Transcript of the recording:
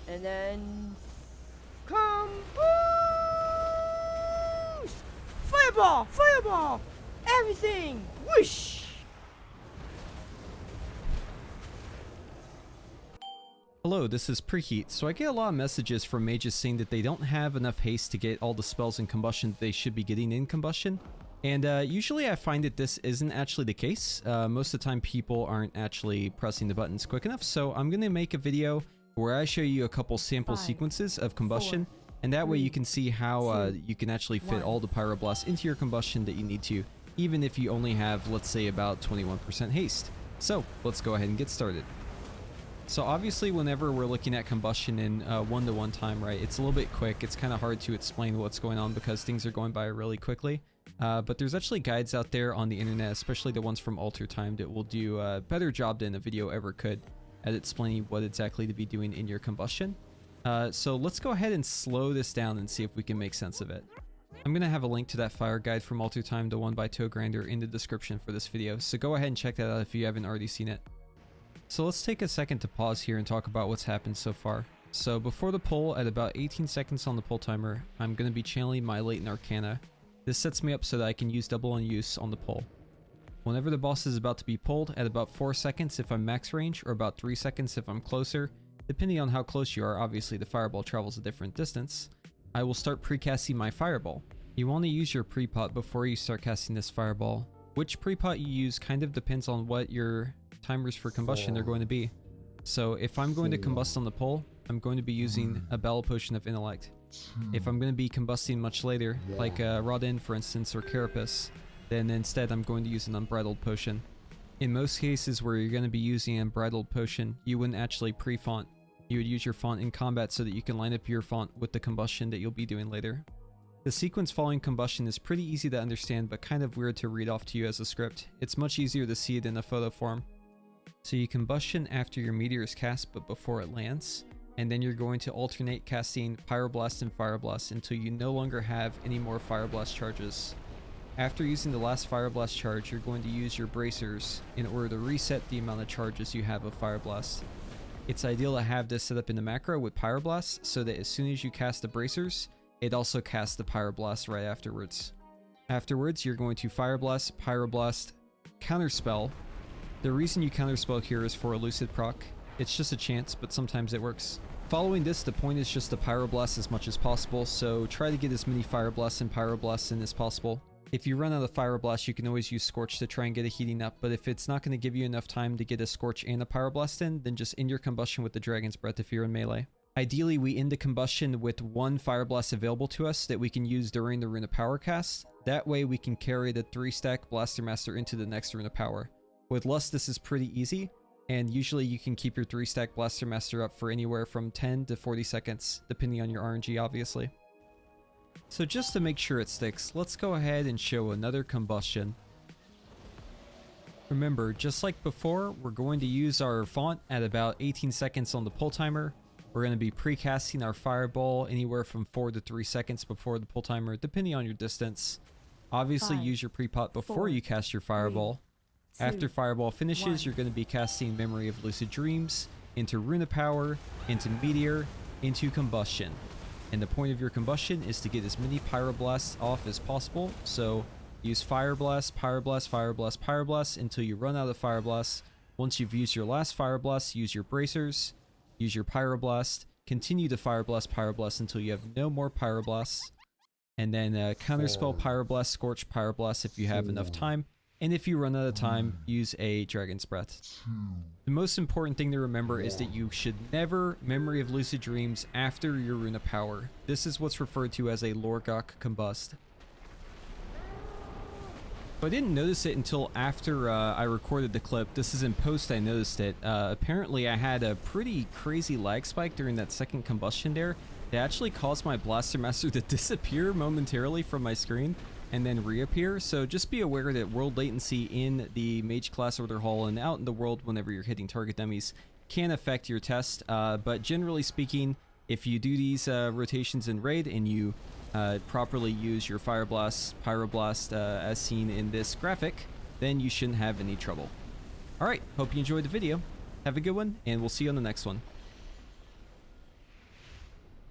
And then combust! Fireball! Fireball! Everything! Whoosh! Hello, this is Preheat. So I get a lot of messages from mages saying that they don't have enough haste to get all the spells in Combustion that they should be getting in Combustion. And usually I find that this isn't actually the case. Most of the time people aren't actually pressing the buttons quick enough. So I'm going to make a video where I show you a couple sample sequences of Combustion. And that way you can see how you can actually fit all the Pyroblasts into your Combustion that you need to, even if you only have, let's say, about 21% haste. So let's go ahead and get started. So obviously whenever we're looking at Combustion in one-to-one time, right, it's a little bit quick. It's kind of hard to explain what's going on because things are going by really quickly. But there's actually guides out there on the internet, especially the ones from Alter Time, that will do a better job than a video ever could at explaining what exactly to be doing in your Combustion. So let's go ahead and slow this down and see if we can make sense of it. I'm going to have a link to that fire guide from Alter Time, the one by Togrinder, in the description for this video. So go ahead and check that out if you haven't already seen it. So let's take a second to pause here and talk about what's happened so far. So before the pull, at about 18 seconds on the pull timer, I'm going to be channeling my Latent Arcana. This sets me up so that I can use double unuse on the pull. Whenever the boss is about to be pulled, at about 4 seconds if I'm max range, or about 3 seconds if I'm closer, depending on how close you are, obviously the fireball travels a different distance, I will start pre-casting my fireball. You want to use your pre-pot before you start casting this fireball. Which pre-pot you use kind of depends on what your timers for Combustion are going to be. So if I'm going to combust on the pull, I'm going to be using a Battle Potion of Intellect. If I'm going to be combusting much later, like Rodin for instance, or Carapace, then instead I'm going to use an Unbridled Potion. In most cases where you're going to be using an Unbridled Potion, you wouldn't actually pre-font. You would use your font in combat so that you can line up your font with the Combustion that you'll be doing later. The sequence following Combustion is pretty easy to understand but kind of weird to read off to you as a script. It's much easier to see it in a photo form. So you Combustion after your Meteor is cast but before it lands, and then you're going to alternate casting Pyroblast and Fireblast until you no longer have any more Fireblast charges. After using the last Fireblast charge, you're going to use your bracers in order to reset the amount of charges you have of Fireblast. It's ideal to have this set up in the macro with Pyroblast so that as soon as you cast the bracers, it also casts the Pyroblast right afterwards. Afterwards, you're going to Fireblast, Pyroblast, Counterspell. The reason you counterspell here is for Elusive proc. It's just a chance, but sometimes it works. Following this, the point is just to Pyroblast as much as possible, so try to get as many Fireblasts and Pyroblasts in as possible. If you run out of Fireblast, you can always use Scorch to try and get a heating up, but if it's not going to give you enough time to get a Scorch and a Pyroblast in, then just end your Combustion with the Dragon's Breath if you're in melee. Ideally, we end the Combustion with one Fireblast available to us that we can use during the Rune of Power cast. That way we can carry the 3-stack Blaster Master into the next Rune of Power. With Lust, this is pretty easy, and usually you can keep your 3-stack Blaster Master up for anywhere from 10 to 40 seconds, depending on your RNG obviously. So just to make sure it sticks, let's go ahead and show another Combustion. Remember, just like before, we're going to use our font at about 18 seconds on the pull timer. We're going to be pre-casting our fireball anywhere from 4 to 3 seconds before the pull timer, depending on your distance. Obviously, use your pre-pot before you cast your fireball. After Fireball finishes, you're going to be casting Memory of Lucid Dreams into Rune of Power, into Meteor, into Combustion. And the point of your Combustion is to get as many Pyroblasts off as possible, so use Fireblast, Pyroblast, Fireblast, Pyroblast until you run out of Fireblasts. Once you've used your last Fireblast, use your bracers, use your Pyroblast, continue to Fireblast, Pyroblast until you have no more Pyroblasts, and then counterspell Pyroblast, Scorch Pyroblast if you have enough time. And if you run out of time, use a Dragon's Breath. The most important thing to remember is that you should never Memory of Lucid Dreams after your Rune of Power. This is what's referred to as a Lorgok Combust. I didn't notice it until after I recorded the clip. This is in post I noticed it. Apparently I had a pretty crazy lag spike during that second Combustion there that actually caused my Blaster Master to disappear momentarily from my screen and then reappear. So just be aware that world latency in the Mage class order hall and out in the world whenever you're hitting target dummies can affect your test. But generally speaking, if you do these rotations in raid and you properly use your Fireblast, Pyroblast as seen in this graphic, then you shouldn't have any trouble. Alright, hope you enjoyed the video. Have a good one, and we'll see you on the next one.